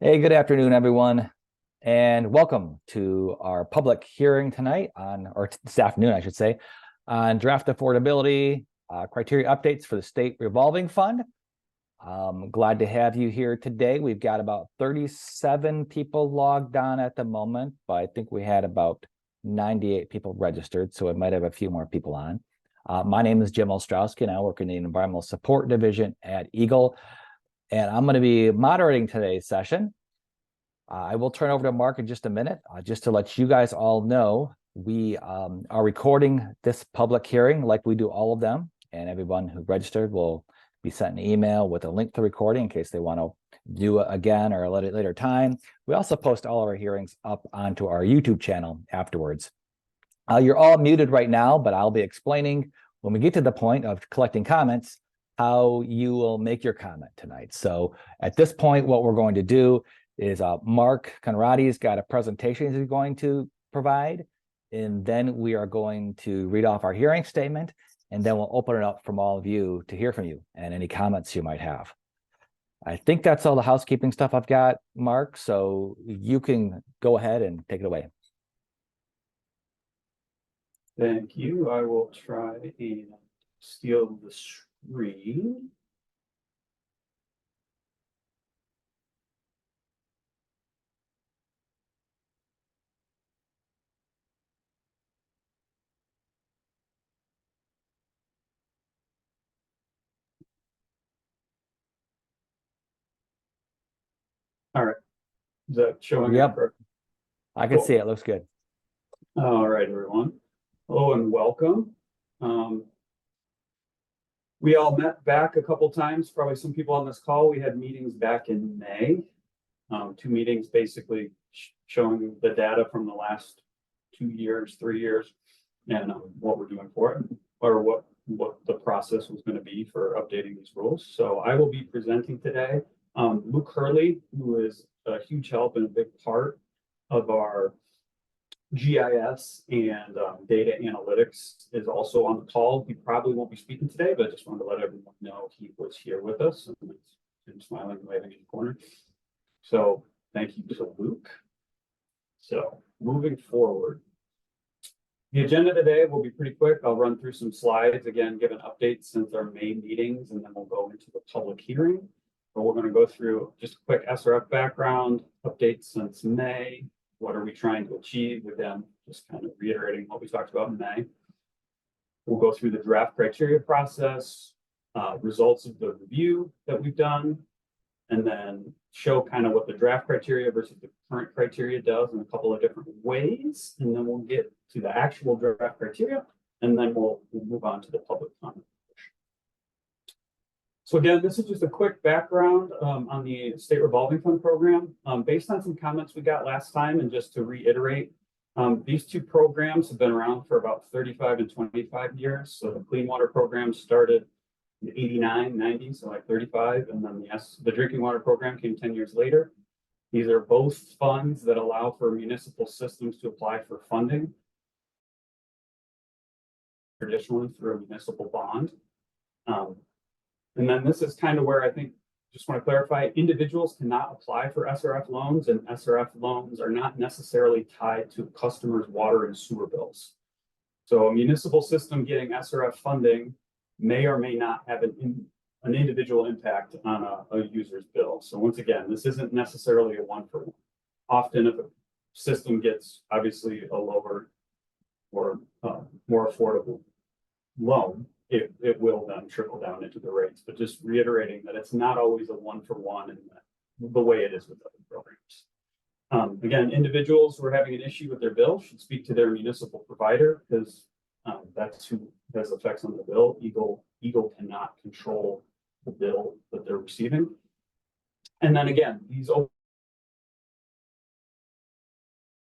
Hey, good afternoon, everyone, and welcome to our public hearing tonight or this afternoon, I should say, on draft affordability criteria updates for the state revolving fund. Glad to have you here today. We've got about 37 people logged on at the moment, but I think we had about 98 people registered, so we might have a few more people on. My name is Jim Ostrowski, and I work in the Environmental Support Division at Eagle. And I'm going to be moderating today's session. I will turn over to Mark in just a minute. Just to let you guys all know, we are recording this public hearing like we do all of them. And everyone who registered will be sent an email with a link to the recording in case they want to do it again or a later time. We also post all of our hearings up onto our YouTube channel afterwards. You're all muted right now, but I'll be explaining when we get to the point of collecting comments how you will make your comment tonight. So at this point, what we're going to do is Mark Conrady's got a presentation he's going to provide, and then we are going to read off our hearing statement, and then we'll open it up from all of you to hear from you and any comments you might have. I think that's all the housekeeping stuff I've got, Mark, so you can go ahead and take it away. Thank you. I will try and steal the screen. All right. Is that showing up? Yep. I can see it. Looks good. All right, everyone. Hello and welcome. We all met back a couple times, probably some people on this call. We had meetings back in May. 2 meetings basically showing the data from the last 2 years, 3 years, and what we're doing for it, or what the process was going to be for updating these rules. So I will be presenting today. Luke Hurley, who is a huge help and a big part of our GIS and data analytics, is also on the call. He probably won't be speaking today, but I just wanted to let everyone know he was here with us and smiling and waving in the corner. So thank you to Luke. So moving forward, the agenda today will be pretty quick. I'll run through some slides, again, give an update since our May meetings, and then we'll go into the public hearing. But we're going to go through just a quick SRF background, updates since May. What are we trying to achieve? Again, just kind of reiterating what we talked about in May. We'll go through the draft criteria process, results of the review that we've done, and then show kind of what the draft criteria versus the current criteria does in a couple of different ways. And then we'll get to the actual draft criteria, and then we'll move on to the public comment. So again, this is just a quick background on the State Revolving Fund program. Based on some comments we got last time, and just to reiterate, these two programs have been around for about 35 and 25 years. So the Clean Water program started in 89, 90, so like 35, and then the Drinking Water program came 10 years later. These are both funds that allow for municipal systems to apply for funding, traditionally through a municipal bond. And then this is kind of where I think, just want to clarify, individuals cannot apply for SRF loans, and SRF loans are not necessarily tied to customers' water and sewer bills. So a municipal system getting SRF funding may or may not have an individual impact on a user's bill. So once again, this isn't necessarily a one-for-one. Often if a system gets obviously a lower or more affordable loan, it will then trickle down into the rates, but just reiterating that it's not always a one-for-one in the way it is with other programs. Again, individuals who are having an issue with their bill should speak to their municipal provider, because that's who has effects on the bill. Eagle cannot control the bill that they're receiving. And then again, these are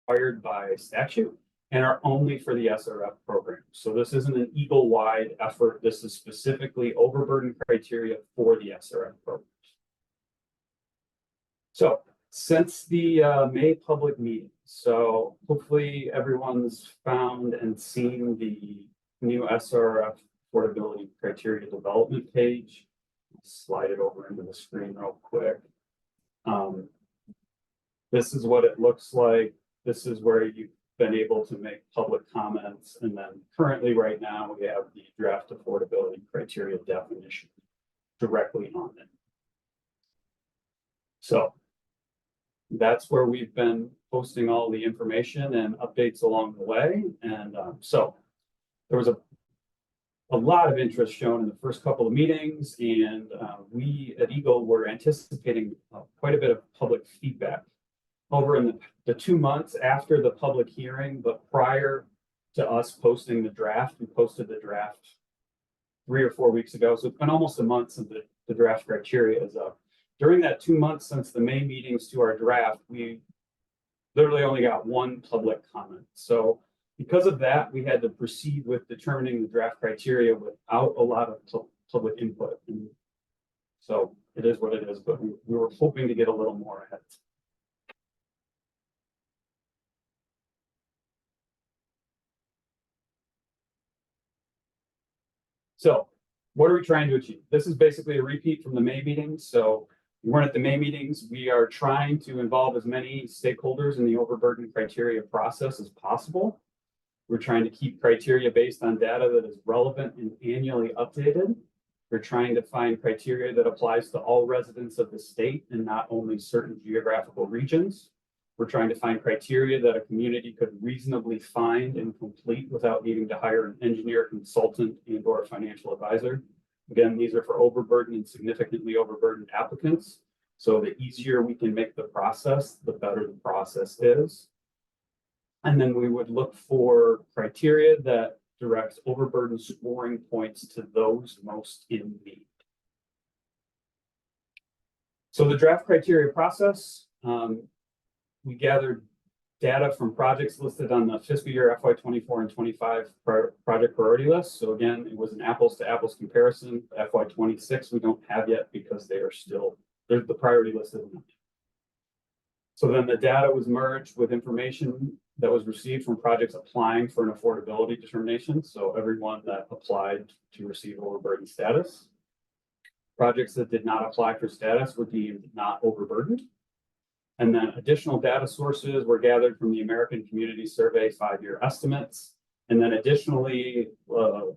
required by statute and are only for the SRF program. So this isn't an Eagle-wide effort. This is specifically overburdened criteria for the SRF programs. So since the May public meeting, so hopefully everyone's found and seen the new SRF Affordability Criteria Development page. I'll slide it over into the screen real quick. this is what it looks like. This is where you've been able to make public comments. And then currently right now we have the draft affordability criteria definition directly on it. So that's where we've been posting all the information and updates along the way. And so there was a lot of interest shown in the first couple of meetings, and we at Eagle were anticipating quite a bit of public feedback over in the 2 months after the public hearing, but prior to us posting the draft. We posted the draft 3 or 4 weeks ago, so it's been almost a month since the draft criteria is up. During that 2 months since the May meetings to our draft, we literally only got one public comment. So because of that, we had to proceed with determining the draft criteria without a lot of public input. And so it is what it is, but we were hoping to get a little more ahead. So what are we trying to achieve? This is basically a repeat from the May meetings. So we weren't at the May meetings. We are trying to involve as many stakeholders in the overburden criteria process as possible. We're trying to keep criteria based on data that is relevant and annually updated. We're trying to find criteria that applies to all residents of the state and not only certain geographical regions. We're trying to find criteria that a community could reasonably find and complete without needing to hire an engineer, consultant, and/or a financial advisor. Again, these are for overburdened and significantly overburdened applicants. So the easier we can make the process, the better the process is. And then we would look for criteria that directs overburden scoring points to those most in need. So the draft criteria process, we gathered data from projects listed on the fiscal year FY24 and 25 project priority list. So again, it was an apples to apples comparison. FY26 we don't have yet because they are still, the priority list isn't. So then the data was merged with information that was received from projects applying for an affordability determination. So everyone that applied to receive overburden status. Projects that did not apply for status were deemed not overburdened. And then additional data sources were gathered from the American Community Survey 5-year estimates. And then additionally,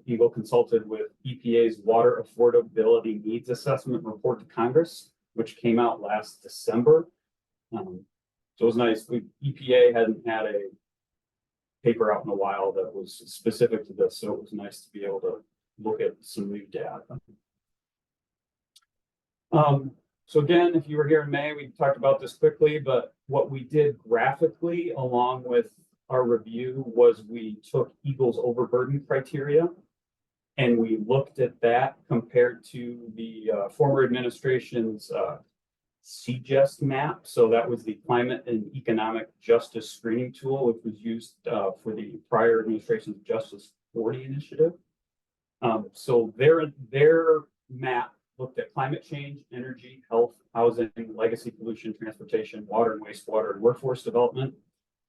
Eagle consulted with EPA's Water Affordability Needs Assessment report to Congress, which came out last December. So it was nice. EPA hadn't had a paper out in a while that was specific to this, so it was nice to be able to look at some new data. So again, if you were here in May, we talked about this quickly, but what we did graphically along with our review was we took Eagle's overburden criteria and we looked at that compared to the former administration's CGEST map. So that was the Climate and Economic Justice Screening Tool, which was used for the prior administration's Justice 40 initiative. So their map looked at climate change, energy, health, housing, legacy pollution, transportation, water and wastewater, and workforce development.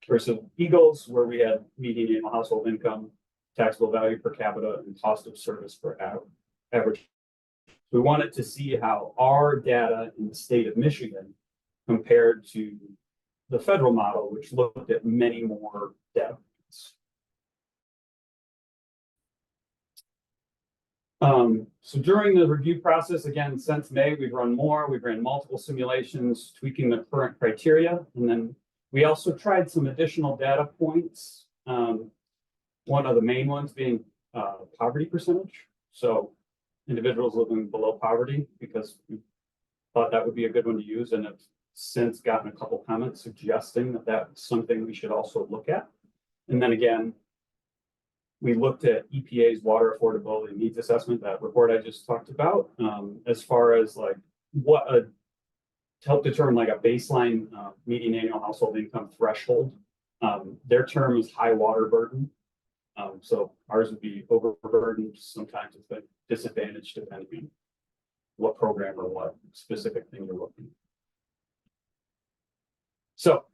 Versus Eagles, where we had median annual household income, taxable value per capita, and cost of service per average. We wanted to see how our data in the state of Michigan compared to the federal model, which looked at many more data points. So during the review process, again, since May, we've ran multiple simulations, tweaking the current criteria. And then we also tried some additional data points. One of the main ones being poverty percentage. So individuals living below poverty, because we thought that would be a good one to use, and have since gotten a couple comments suggesting that that's something we should also look at. And then again, we looked at EPA's Water Affordability Needs Assessment, that report I just talked about, as far as like to help determine like a baseline median annual household income threshold. Their term is high water burden. So ours would be overburdened. Sometimes it's been disadvantaged depending on what program or what specific thing you're looking at. So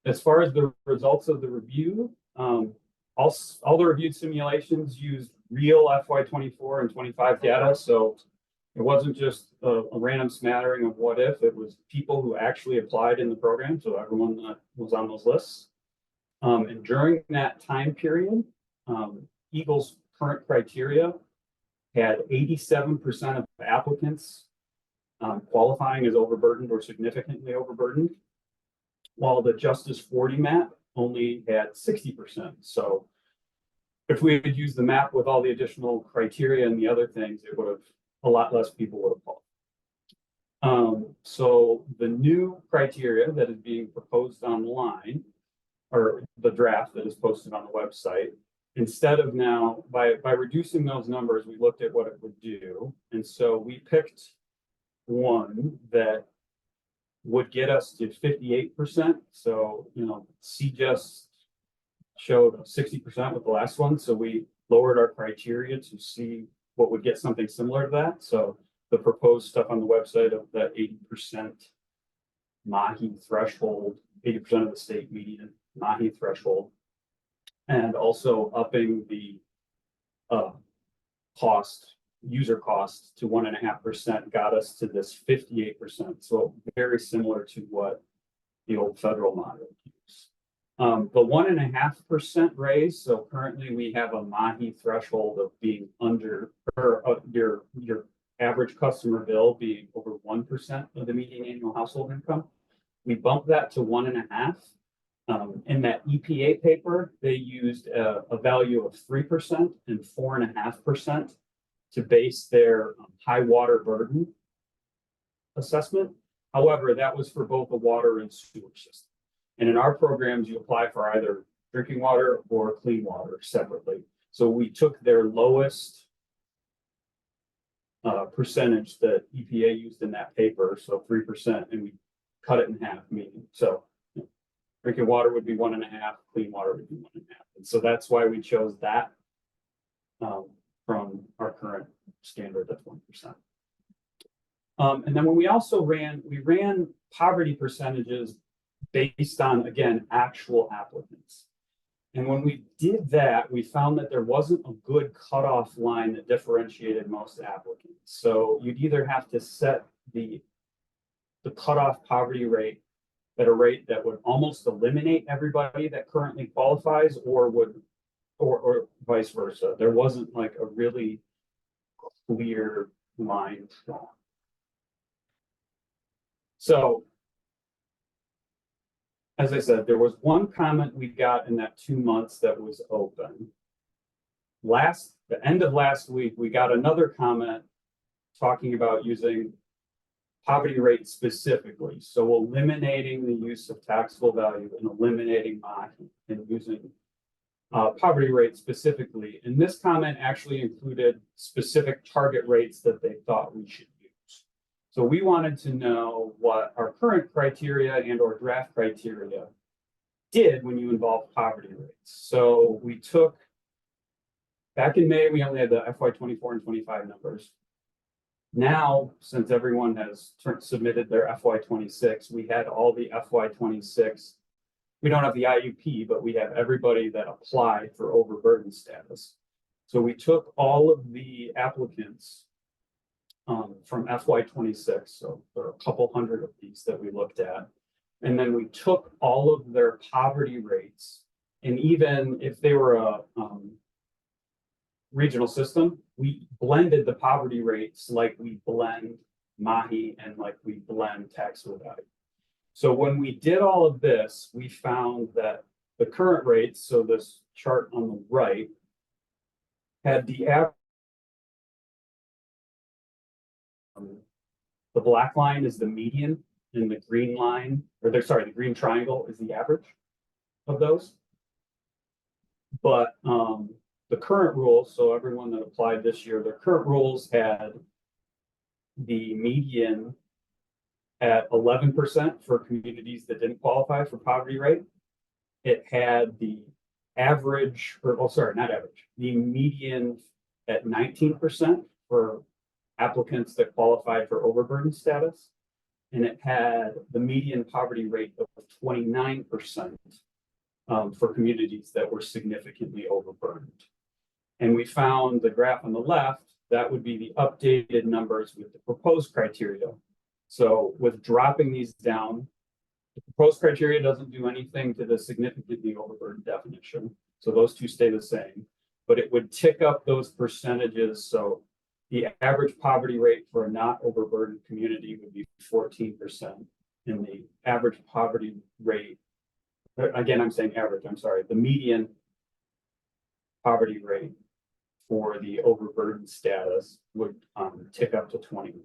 as far as the results of the review, all the reviewed simulations used real FY24 and 25 data. So It wasn't just a random smattering of what if, it was people who actually applied in the program, so everyone that was on those lists. And during that time period, Eagle's current criteria had 87% of applicants qualifying as overburdened or significantly overburdened, while the Justice 40 map only had 60%. So if we had used the map with all the additional criteria and the other things, it would have, a lot less people would have qualified. So the new criteria that is being proposed online, or the draft that is posted on the website, instead of now, by reducing those numbers, we looked at what it would do. And so we picked one that would get us to 58%. So, CJust showed 60% with the last one. So we lowered our criteria to see what would get something similar to that. So the proposed stuff on the website of that 80% MAHI threshold, 80% of the state median MAHI threshold, and also upping the user cost to 1.5% got us to this 58%. So very similar to what the old federal model used. The 1.5% raise. So currently we have a MAHI threshold of being under, or your average customer bill being over 1% of the median annual household income. We bumped that to 1.5%. In that EPA paper, they used a value of 3% and 4.5% to base their high water burden assessment. However, that was for both the water and sewer system. And in our programs, you apply for either drinking water or clean water separately. So we took their lowest percentage that EPA used in that paper, so 3%, and we cut it in half, meaning so drinking water would be 1.5, clean water would be 1.5. And so that's why we chose that from our current standard of 1%. And then when we also ran poverty percentages based on, again, actual applicants. And when we did that, we found that there wasn't a good cutoff line that differentiated most applicants. So you'd either have to set the cutoff poverty rate at a rate that would almost eliminate everybody that currently qualifies, or vice versa. There wasn't like a really clear line drawn. So, as I said, there was one comment we got in that 2 months that was open. The end of last week, we got another comment talking about using poverty rate specifically. So eliminating the use of taxable value and eliminating MAHI and using poverty rate specifically. And this comment actually included specific target rates that they thought we should use. So we wanted to know what our current criteria and or draft criteria did when you involve poverty rates. So we took, back in May, we only had the FY24 and 25 numbers. Now, since everyone has submitted their FY26, we had all the FY26. We don't have the IUP, but we have everybody that applied for overburden status. So we took all of the applicants from FY26. So there are a couple hundred of these that we looked at. And then we took all of their poverty rates. And even if they were a regional system, we blended the poverty rates like we blend MAHI and like we blend taxable value. So when we did all of this, we found that the current rates, so this chart on the right, had the average. The black line is the median, and the green line, the green triangle is the average of those. But the current rules, so everyone that applied this year, their current rules had the median at 11% for communities that didn't qualify for poverty rate. It had the average, the median at 19% for applicants that qualified for overburden status. And it had the median poverty rate of 29% for communities that were significantly overburdened. And we found the graph on the left that would be the updated numbers with the proposed criteria. So with dropping these down, the proposed criteria doesn't do anything to the significantly overburdened definition. So those two stay the same, but it would tick up those percentages. So the average poverty rate for a not overburdened community would be 14%. And the average poverty rate, again, I'm saying average, I'm sorry, the median poverty rate for the overburdened status would tick up to 21%.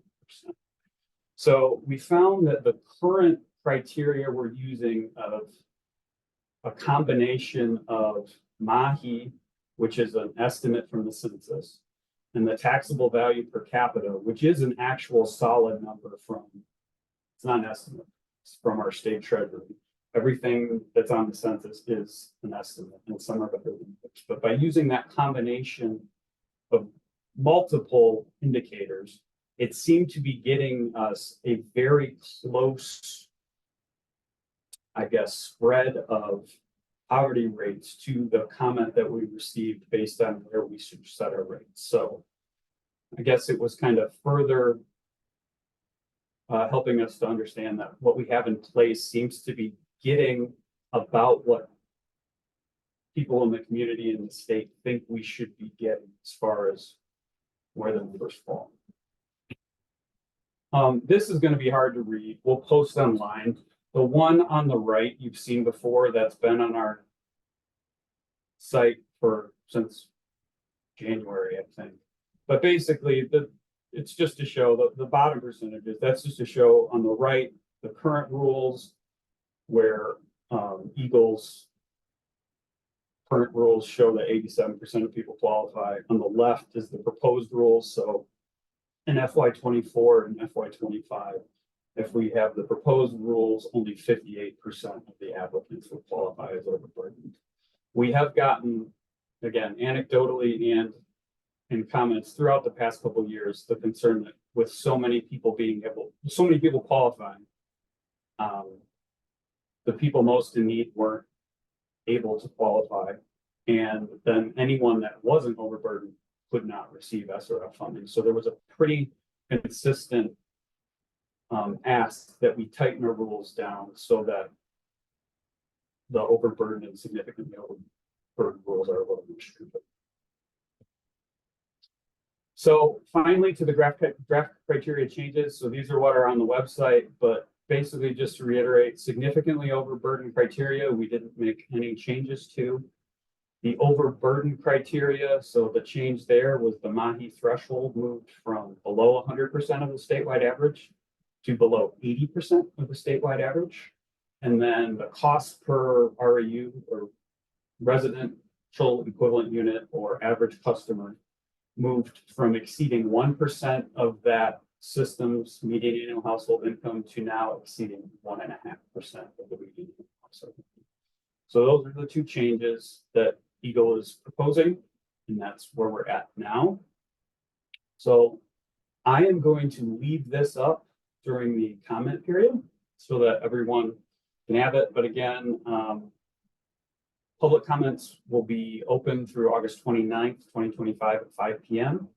So we found that the current criteria we're using of a combination of MAHI, which is an estimate from the census, and the taxable value per capita, which is an actual solid number from, it's not an estimate, it's from our state treasury. Everything that's on the census is an estimate, and some are better than others. But by using that combination of multiple indicators, it seemed to be getting us a very close, I guess, spread of poverty rates to the comment that we received based on where we should set our rates. So I guess it was kind of further helping us to understand that what we have in place seems to be getting about what people in the community and the state think we should be getting as far as where the numbers fall. This is going to be hard to read. We'll post online. The one on the right you've seen before, that's been on our site since January, I think. But basically, it's just to show the bottom percentages. That's just to show on the right the current rules where Eagle's current rules show that 87% of people qualify. On the left is the proposed rules. So in FY24 and FY25, if we have the proposed rules, only 58% of the applicants will qualify as overburdened. We have gotten, again, anecdotally and in comments throughout the past couple of years, the concern that with so many people qualifying, the people most in need weren't able to qualify, and then anyone that wasn't overburdened could not receive SRF funding. So there was a pretty consistent ask that we tighten our rules down so that the overburdened and significantly overburdened rules are a little more stringent. So finally, to the draft criteria changes. So these are what are on the website, but basically just to reiterate, significantly overburdened criteria, we didn't make any changes to. The overburdened criteria, so the change there was the MAHI threshold moved from below 100% of the statewide average to below 80% of the statewide average. And then the cost per REU or residential equivalent unit or average customer moved from exceeding 1% of that system's median annual household income to now exceeding 1.5% of the median household income. So those are the two changes that Eagle is proposing, and that's where we're at now. So I am going to leave this up during the comment period so that everyone can have it. But again, public comments will be open through August 29th, 2025 at 5 p.m.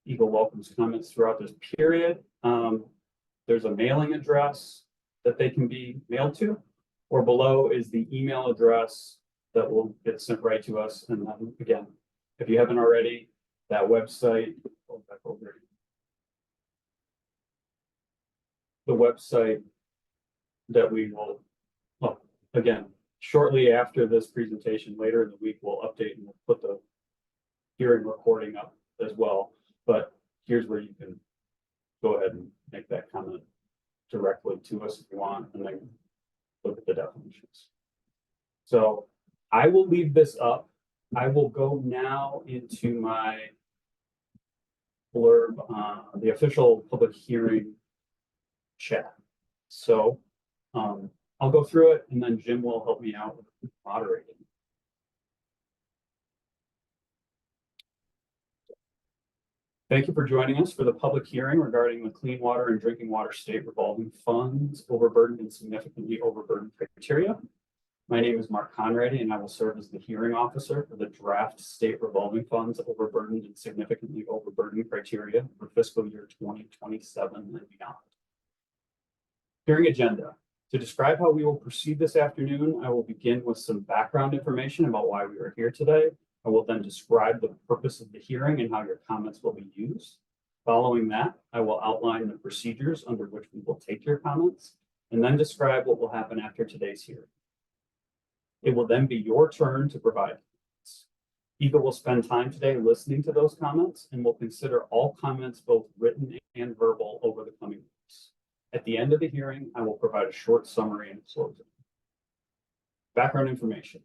Eagle welcomes comments throughout this period. There's a mailing address that they can be mailed to, or below is the email address that will get sent right to us. And then again, if you haven't already, that website, the website that we will, well, again, shortly after this presentation, later in the week, we'll update and we'll put the hearing recording up as well. But here's where you can go ahead and make that comment directly to us if you want, and then look at the definitions. So I will leave this up. I will go now into my blurb, the official public hearing chat. So I'll go through it, and then Jim will help me out with moderating. Thank you for joining us for the public hearing regarding the Clean Water and Drinking Water State Revolving Funds Overburdened and Significantly Overburdened Criteria. My name is Mark Conrady, and I will serve as the hearing officer for the draft state revolving funds overburdened and significantly overburdened criteria for fiscal year 2027 and beyond. Hearing agenda. To describe how we will proceed this afternoon, I will begin with some background information about why we are here today. I will then describe the purpose of the hearing and how your comments will be used. Following that, I will outline the procedures under which we will take your comments, and then describe what will happen after today's hearing. It will then be your turn to provide comments. Eagle will spend time today listening to those comments and will consider all comments, both written and verbal, over the coming weeks. At the end of the hearing, I will provide a short summary and closing. Background information.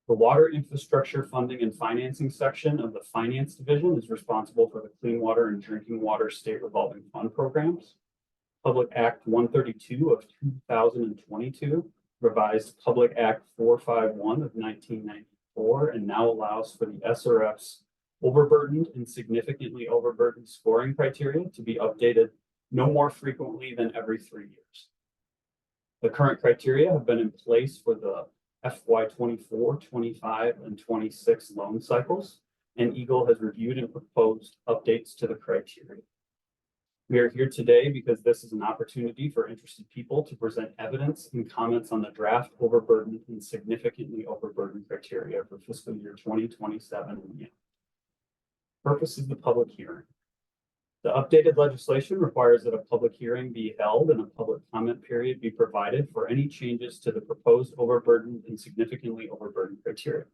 The Water Infrastructure Funding and Financing section of the Finance Division is responsible for the Clean Water and Drinking Water State Revolving Fund programs. Public Act 132 of 2022 revised Public Act 451 of 1994 and now allows for the SRF's overburdened and significantly overburdened scoring criteria to be updated no more frequently than every 3 years. The current criteria have been in place for the FY 24, 25, and 26 loan cycles, and Eagle has reviewed and proposed updates to the criteria. We are here today because this is an opportunity for interested people to present evidence and comments on the draft overburdened and significantly overburdened criteria for fiscal year 2027 and beyond. Purpose of the public hearing. The updated legislation requires that a public hearing be held and a public comment period be provided for any changes to the proposed overburdened and significantly overburdened criteria.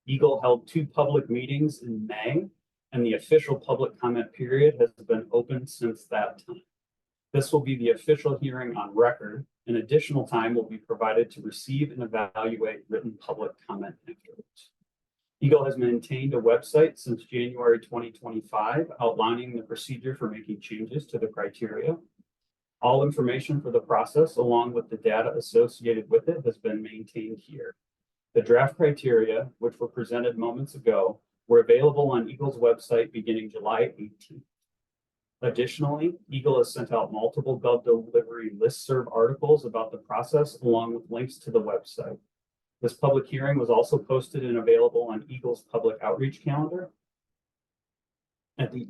Eagle held 2 public meetings in May, and the official public comment period has been open since that time. This will be the official hearing on record, and additional time will be provided to receive and evaluate written public comment afterwards. Eagle has maintained a website since January 2025 outlining the procedure for making changes to the criteria. All information for the process, along with the data associated with it, has been maintained here. The draft criteria, which were presented moments ago, were available on Eagle's website beginning July 18th. Additionally, Eagle has sent out multiple GovDelivery listserv articles about the process, along with links to the website. This public hearing was also posted and available on Eagle's public outreach calendar. At the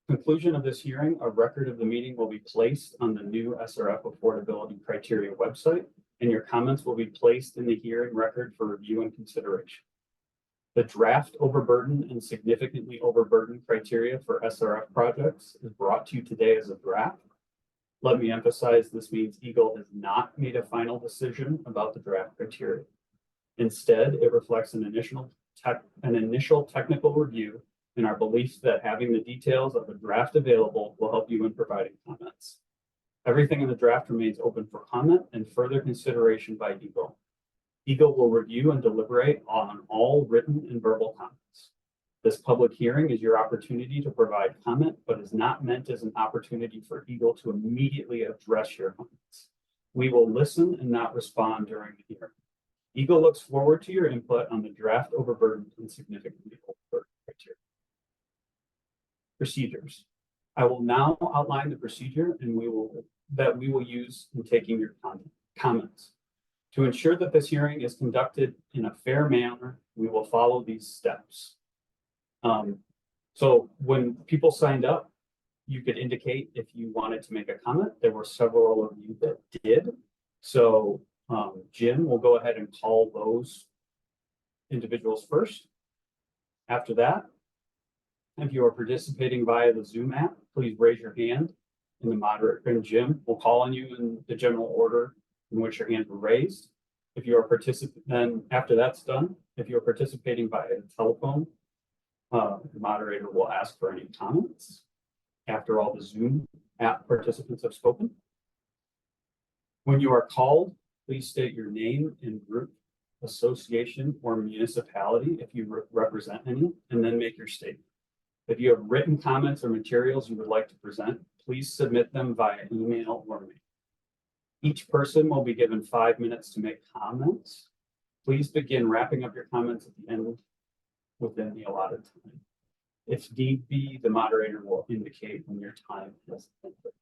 conclusion of this hearing, a record of the meeting will be placed on the new SRF Affordability Criteria website, and your comments will be placed in the hearing record for review and consideration. The draft overburdened and significantly overburdened criteria for SRF projects is brought to you today as a draft. Let me emphasize this means Eagle has not made a final decision about the draft criteria. Instead, it reflects an initial technical review and our belief that having the details of the draft available will help you in providing comments. Everything in the draft remains open for comment and further consideration by Eagle. Eagle will review and deliberate on all written and verbal comments. This public hearing is your opportunity to provide comment, but is not meant as an opportunity for Eagle to immediately address your comments. We will listen and not respond during the hearing. Eagle looks forward to your input on the draft overburdened and significantly overburdened criteria. Procedures. I will now outline the procedure that we will use in taking your comments. To ensure that this hearing is conducted in a fair manner, we will follow these steps. So when people signed up, you could indicate if you wanted to make a comment. There were several of you that did. So Jim will go ahead and call those individuals first. After that, if you are participating via the Zoom app, please raise your hand and the moderator and Jim will call on you in the general order in which your hands were raised. If you are then after that's done, if you are participating via telephone, the moderator will ask for any comments after all the Zoom app participants have spoken. When you are called, please state your name and group, association, or municipality if you represent any, and then make your statement. If you have written comments or materials you would like to present, please submit them via email or mail. Each person will be given 5 minutes to make comments. Please begin wrapping up your comments at the end within the allotted time. If need be, the moderator will indicate when your time has ended.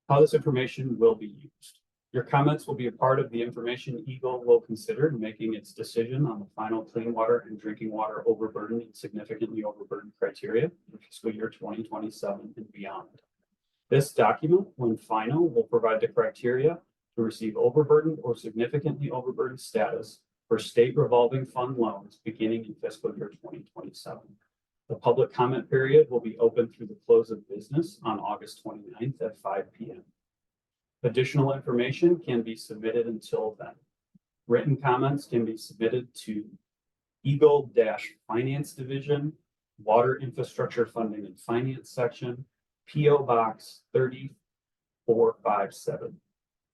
How this information will be used. Your comments will be a part of the information Eagle will consider in making its decision on the final clean water and drinking water overburden and significantly overburdened criteria for fiscal year 2027 and beyond. This document, when final, will provide the criteria to receive overburdened or significantly overburdened status for state revolving fund loans beginning in fiscal year 2027. The public comment period will be open through the close of business on August 29th at 5 p.m. Additional information can be submitted until then. Written comments can be submitted to Eagle-Finance Division, Water Infrastructure Funding and Finance Section, P.O. Box 3457,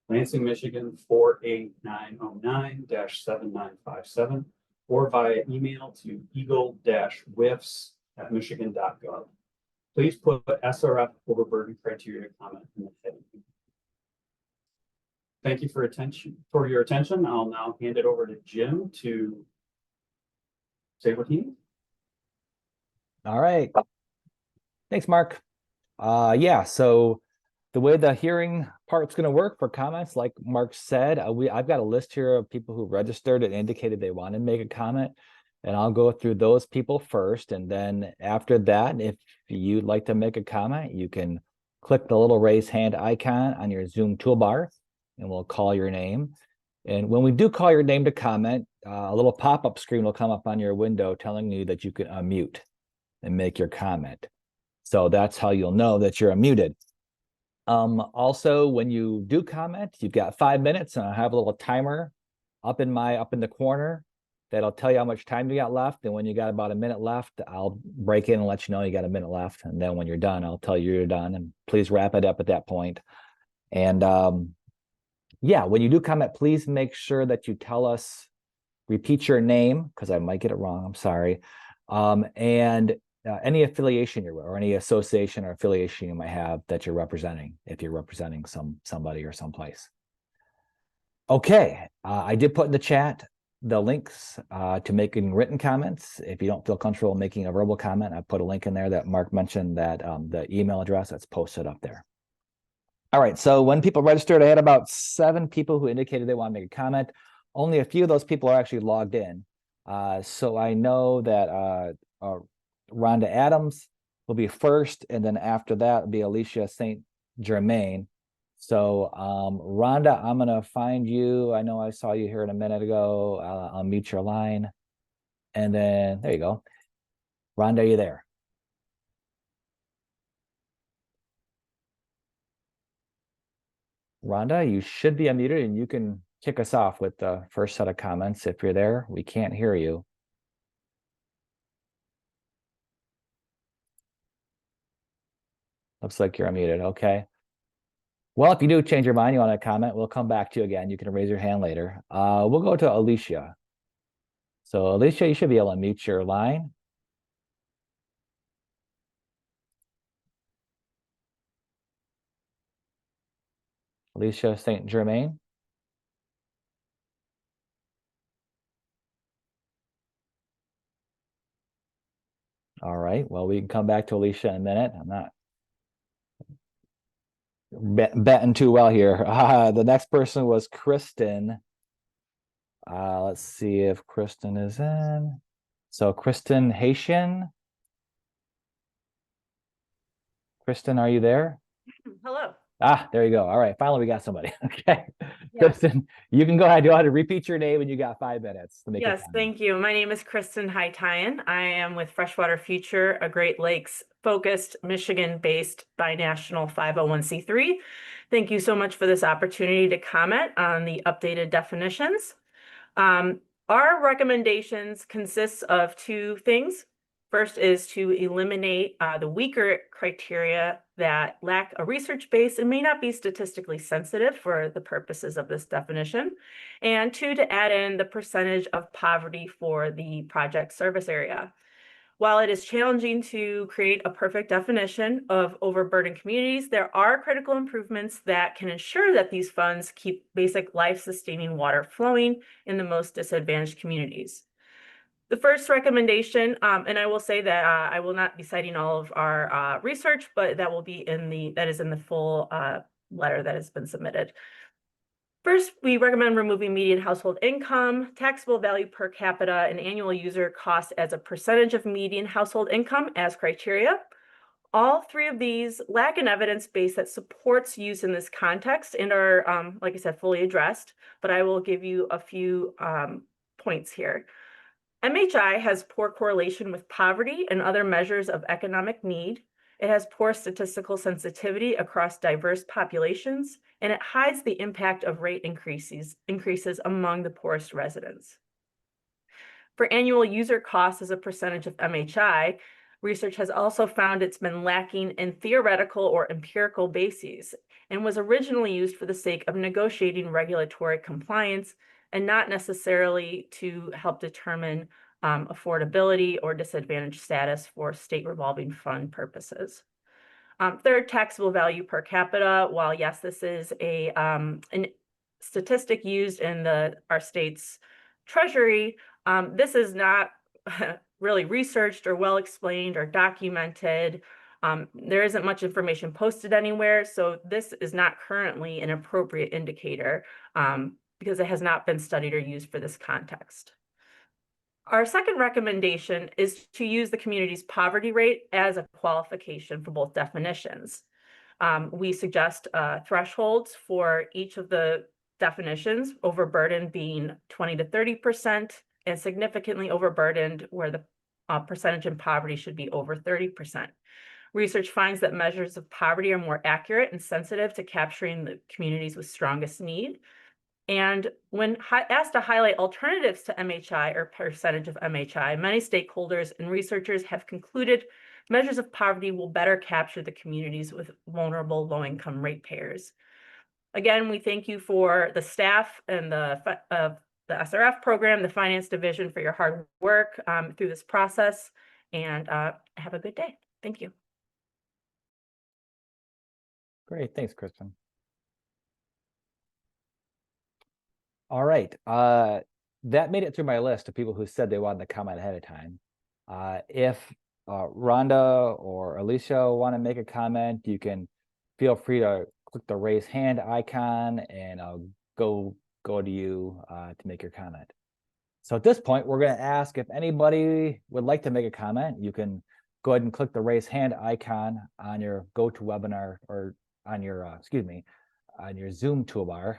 Lansing, Michigan 48909-7957, or via email to eagle-wifs@michigan.gov. Please put SRF Overburdened Criteria comment in the heading. Thank you for your attention. I'll now hand it over to Jim to say what he needs. All right. Thanks, Mark. Yeah, so the way the hearing part's going to work for comments, like Mark said, I've got a list here of people who registered and indicated they want to make a comment, and I'll go through those people first. And then after that, if you'd like to make a comment, you can click the little raise hand icon on your Zoom toolbar, and we'll call your name. And when we do call your name to comment, a little pop-up screen will come up on your window telling you that you can unmute and make your comment. So that's how you'll know that you're unmuted. Also, when you do comment, you've got 5 minutes, and I have a little timer up in the corner that'll tell you how much time you got left. And when you got about a minute left, I'll break in and let you know you got a minute left. And then when you're done, I'll tell you you're done, and please wrap it up at that point. And yeah, when you do comment, please make sure that you tell us, repeat your name, because I might get it wrong, I'm sorry. And any affiliation you're with, or any association or affiliation you might have that you're representing, if you're representing somebody or someplace. Okay, I did put in the chat the links to making written comments. If you don't feel comfortable making a verbal comment, I put a link in there that Mark mentioned, that the email address that's posted up there. All right, so when people registered, I had about 7 people who indicated they want to make a comment. Only a few of those people are actually logged in. So I know that Rhonda Adams will be first, and then after that will be Alicia St. Germain. So Rhonda, I'm going to find you. I know I saw you here in a minute ago. I'll mute your line. And then there you go. Rhonda, are you there? Rhonda, you should be unmuted, and you can kick us off with the first set of comments. If you're there, we can't hear you. Looks like you're unmuted. Okay. Well, if you do change your mind, you want to comment, we'll come back to you again. You can raise your hand later. We'll go to Alicia. So Alicia, you should be able to mute your line. Alicia St. Germain. All right. Well, we can come back to Alicia in a minute. I'm not betting too well here. The next person was Kristen. Let's see if Kristen is in. So Kristen Haitian. Kristen, are you there? Hello. There you go. All right. Finally, we got somebody. Okay. Yeah. Kristen, you can go ahead. You want to repeat your name, and you got 5 minutes to make Yes, thank you. My name is Kristen Haitayan. I am with Freshwater Future, a Great Lakes focused, Michigan-based binational 501c3. Thank you so much for this opportunity to comment on the updated definitions. Our recommendations consist of 2 things. First is to eliminate the weaker criteria that lack a research base and may not be statistically sensitive for the purposes of this definition. And 2, to add in the percentage of poverty for the project service area. While it is challenging to create a perfect definition of overburdened communities, there are critical improvements that can ensure that these funds keep basic life-sustaining water flowing in the most disadvantaged communities. The first recommendation, and I will say that I will not be citing all of our research, but that will be that is in the full letter that has been submitted. First, we recommend removing median household income, taxable value per capita, and annual user cost as a percentage of median household income as criteria. All three of these lack an evidence base that supports use in this context and are, like I said, fully addressed, but I will give you a few points here. MHI has poor correlation with poverty and other measures of economic need. It has poor statistical sensitivity across diverse populations, and it hides the impact of rate increases among the poorest residents. For annual user costs as a percentage of MHI, research has also found it's been lacking in theoretical or empirical bases and was originally used for the sake of negotiating regulatory compliance and not necessarily to help determine affordability or disadvantaged status for state revolving fund purposes. Third, taxable value per capita. While yes, this is an statistic used in our state's treasury, this is not really researched or well explained or documented. There isn't much information posted anywhere, so this is not currently an appropriate indicator because it has not been studied or used for this context. Our second recommendation is to use the community's poverty rate as a qualification for both definitions. We suggest thresholds for each of the definitions, overburdened being 20 to 30%, and significantly overburdened where the percentage in poverty should be over 30%. Research finds that measures of poverty are more accurate and sensitive to capturing the communities with strongest need. And when asked to highlight alternatives to MHI or percentage of MHI, many stakeholders and researchers have concluded measures of poverty will better capture the communities with vulnerable low-income ratepayers. Again, we thank you for the staff and the SRF program, the finance division for your hard work through this process, and have a good day. Thank you. Great, thanks, Kristen. All right, that made it through my list of people who said they wanted to comment ahead of time. If Rhonda or Alicia want to make a comment, you can feel free to click the raise hand icon and I'll go to you to make your comment. So at this point, we're going to ask if anybody would like to make a comment. You can go ahead and click the raise hand icon on your GoToWebinar or on your, on your Zoom toolbar.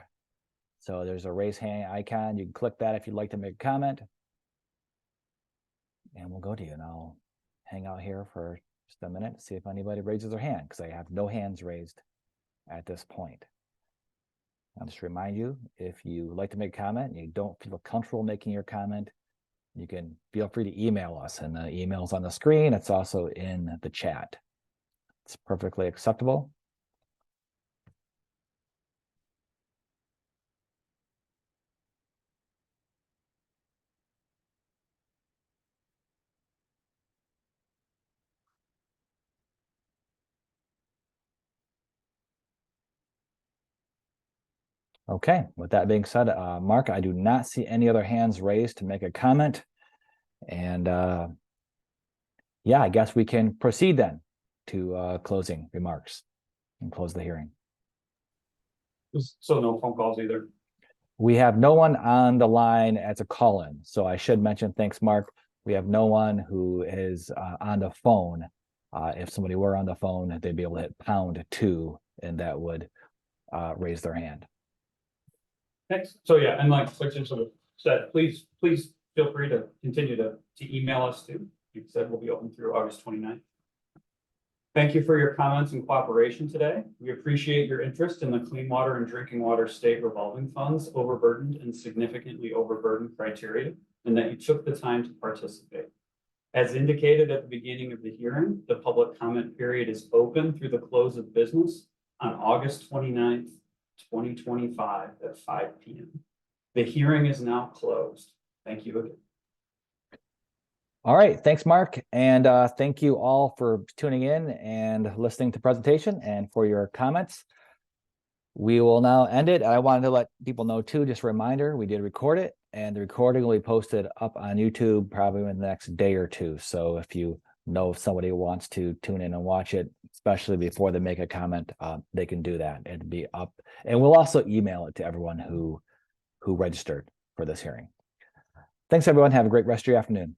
So there's a raise hand icon. You can click that if you'd like to make a comment. And we'll go to you, and I'll hang out here for just a minute to see if anybody raises their hand, because I have no hands raised at this point. I'll just remind you, if you would like to make a comment and you don't feel comfortable making your comment, you can feel free to email us, and the email's on the screen. It's also in the chat. It's perfectly acceptable. Okay, with that being said, Mark, I do not see any other hands raised to make a comment. And yeah, I guess we can proceed then to closing remarks and close the hearing. So no phone calls either. We have no one on the line as a call-in. So I should mention, thanks, Mark. We have no one who is on the phone. If somebody were on the phone, they'd be able to hit #2, and that would raise their hand. Thanks. So yeah, and like you sort of said, please feel free to continue to email us too. You said we'll be open through August 29th. Thank you for your comments and cooperation today. We appreciate your interest in the Clean Water and Drinking Water State Revolving Funds Overburdened and Significantly Overburdened Criteria, and that you took the time to participate. As indicated at the beginning of the hearing, the public comment period is open through the close of business on August 29th, 2025 at 5 p.m. The hearing is now closed. Thank you again. All right, thanks, Mark. And thank you all for tuning in and listening to the presentation and for your comments. We will now end it. I wanted to let people know too, just a reminder, we did record it, and the recording will be posted up on YouTube probably in the next day or two. So if you know if somebody wants to tune in and watch it, especially before they make a comment, they can do that. It'd be up, and we'll also email it to everyone who registered for this hearing. Thanks, everyone. Have a great rest of your afternoon.